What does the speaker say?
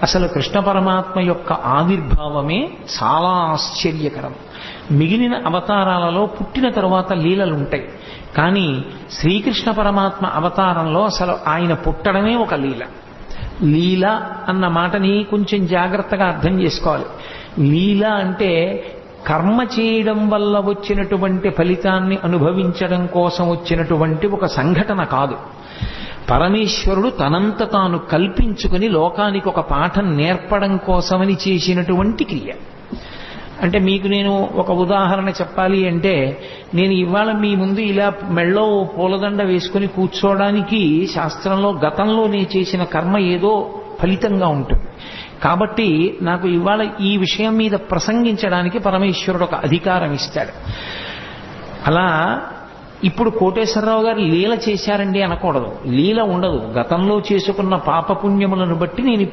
అసలు కృష్ణ పరమాత్మ యొక్క ఆవిర్భావమే చాలా ఆశ్చర్యకరం. మిగిలిన అవతారాలలో పుట్టిన తరువాత లీలలుంటాయి, కానీ శ్రీకృష్ణ పరమాత్మ అవతారంలో అసలు ఆయన పుట్టడమే ఒక లీల. లీల అన్న మాటని కొంచెం జాగ్రత్తగా అర్థం చేసుకోవాలి. లీల అంటే కర్మ చేయడం వల్ల వచ్చినటువంటి ఫలితాన్ని అనుభవించడం కోసం వచ్చినటువంటి ఒక సంఘటన కాదు. పరమేశ్వరుడు తనంత తాను కల్పించుకుని లోకానికి ఒక పాఠం నేర్పడం కోసమని చేసినటువంటి క్రియ. అంటే మీకు నేను ఒక ఉదాహరణ చెప్పాలి అంటే, నేను ఇవాళ మీ ముందు ఇలా మెళ్ళో పూలదండ వేసుకుని కూర్చోవడానికి శాస్త్రంలో గతంలో నేను చేసిన కర్మ ఏదో ఫలితంగా ఉంటుంది. కాబట్టి నాకు ఇవాళ ఈ విషయం మీద ప్రసంగించడానికి పరమేశ్వరుడు ఒక అధికారం ఇస్తాడు. అలా ఇప్పుడు కోటేశ్వరరావు గారు లీల చేశారండి అనకూడదు. లీల ఉండదు. గతంలో చేసుకున్న పాపపుణ్యములను బట్టి నేను ఇప్పుడు